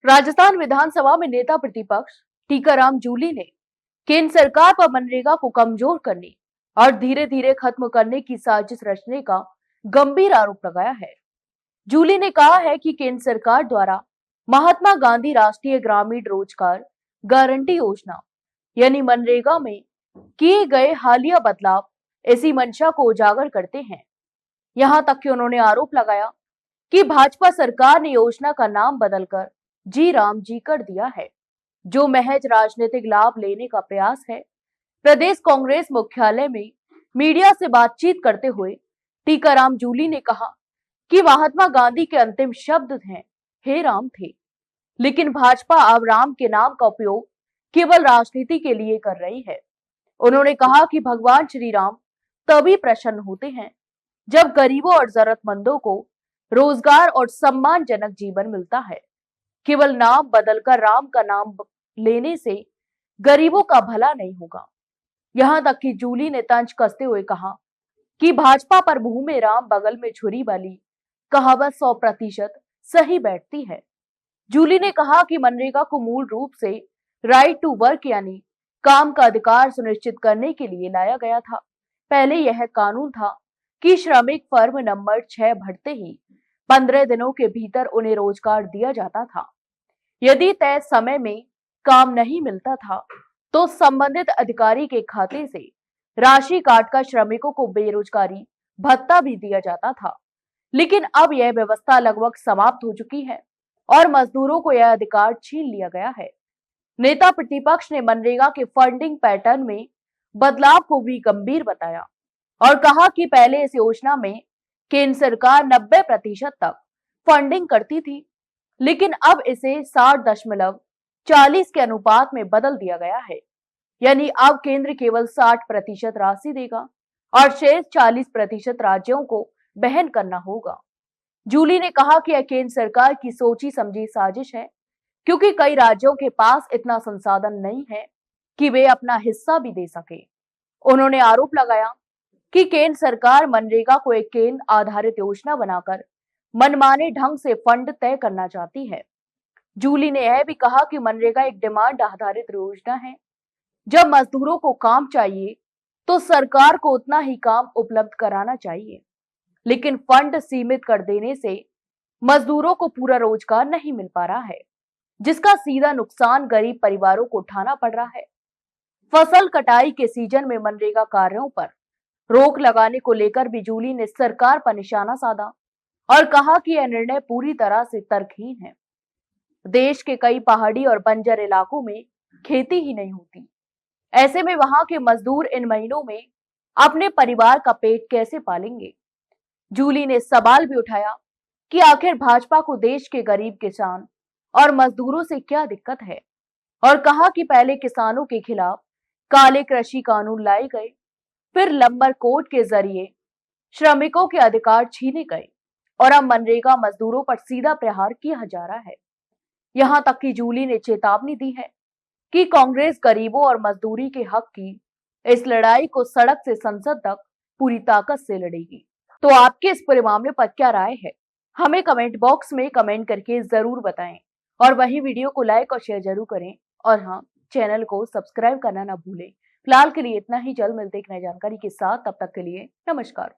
राजस्थान विधानसभा में नेता प्रतिपक्ष टीकाराम जूली ने केंद्र सरकार पर मनरेगा को कमजोर करने और धीरे धीरे खत्म करने की साजिश रचने का गंभीर आरोप लगाया है। जूली ने कहा है कि केंद्र सरकार द्वारा महात्मा गांधी राष्ट्रीय ग्रामीण रोजगार गारंटी योजना यानी मनरेगा में किए गए हालिया बदलाव इसी मंशा को उजागर करते हैं। यहां तक कि उन्होंने आरोप लगाया कि भाजपा सरकार ने योजना का नाम बदलकर जी राम जी कर दिया है, जो महज राजनीतिक लाभ लेने का प्रयास है। प्रदेश कांग्रेस मुख्यालय में मीडिया से बातचीत करते हुए टीकाराम जूली ने कहा कि महात्मा गांधी के अंतिम शब्द हैं हे राम थे, लेकिन भाजपा अब राम के नाम का उपयोग केवल राजनीति के लिए कर रही है। उन्होंने कहा कि भगवान श्री राम तभी प्रसन्न होते हैं जब गरीबों और जरूरतमंदों को रोजगार और सम्मानजनक जीवन मिलता है। केवल नाम बदलकर राम का नाम लेने से गरीबों का भला नहीं होगा। यहां तक कि जूली ने तंज कसते हुए कहा कि भाजपा पर मुंह में राम बगल में छुरी वाली कहावत 100% सही बैठती है। जूली ने कहा कि मनरेगा को मूल रूप से राइट टू वर्क यानी काम का अधिकार सुनिश्चित करने के लिए लाया गया था। पहले यह कानून था कि श्रमिक फर्म नंबर 6 भरते ही 15 दिनों के भीतर उन्हें रोजगार दिया जाता था। यदि तय समय में काम नहीं मिलता था तो संबंधित अधिकारी के खाते से राशि काटकर श्रमिकों को बेरोजगारी भत्ता भी दिया जाता था। लेकिन अब यह व्यवस्था लगभग समाप्त हो चुकी है और मजदूरों को यह अधिकार छीन लिया गया है। नेता प्रतिपक्ष ने मनरेगा के फंडिंग पैटर्न में बदलाव को भी गंभीर बताया और कहा कि पहले इस योजना में केंद्र सरकार 90% तक फंडिंग करती थी, लेकिन अब इसे 60.40 के अनुपात में बदल दिया गया है। यानी अब केंद्र केवल 60% राशि देगा और शेष 40% राज्यों को वहन करना होगा। जूली ने कहा कि यह केंद्र सरकार की सोची समझी साजिश है, क्योंकि कई राज्यों के पास इतना संसाधन नहीं है कि वे अपना हिस्सा भी दे सके। उन्होंने आरोप लगाया कि केंद्र सरकार मनरेगा को एक केंद्र आधारित योजना बनाकर मनमाने ढंग से फंड तय करना चाहती है। जूली ने यह भी कहा कि मनरेगा एक डिमांड आधारित योजना है। जब मजदूरों को काम चाहिए तो सरकार को उतना ही काम उपलब्ध कराना चाहिए, लेकिन फंड सीमित कर देने से मजदूरों को पूरा रोजगार नहीं मिल पा रहा है, जिसका सीधा नुकसान गरीब परिवारों को उठाना पड़ रहा है। फसल कटाई के सीजन में मनरेगा कार्यों पर रोक लगाने को लेकर भी जूली ने सरकार पर निशाना साधा और कहा कि यह निर्णय पूरी तरह से तर्कहीन है। देश के कई पहाड़ी और बंजर इलाकों में खेती ही नहीं होती। ऐसे में वहां के मजदूर इन महीनों में अपने परिवार का पेट कैसे पालेंगे। जूली ने सवाल भी उठाया कि आखिर भाजपा को देश के गरीब किसान और मजदूरों से क्या दिक्कत है और कहा कि पहले किसानों के खिलाफ काले कृषि कानून लाए गए, फिर लंबर कोड के जरिए श्रमिकों के अधिकार छीने गए और अब मनरेगा मजदूरों पर सीधा प्रहार किया जा रहा है। यहां तक कि जूली ने चेतावनी दी है कि कांग्रेस गरीबों और मजदूरी के हक की इस लड़ाई को सड़क से संसद तक पूरी ताकत से लड़ेगी। तो आपके इस पूरे मामले पर क्या राय है, हमें कमेंट बॉक्स में कमेंट करके जरूर बताएं और वही वीडियो को लाइक और शेयर जरूर करें और हाँ, चैनल को सब्सक्राइब करना ना भूलें। फिलहाल के लिए इतना ही, जल्द मिलते एक नई जानकारी के साथ, तब तक के लिए नमस्कार।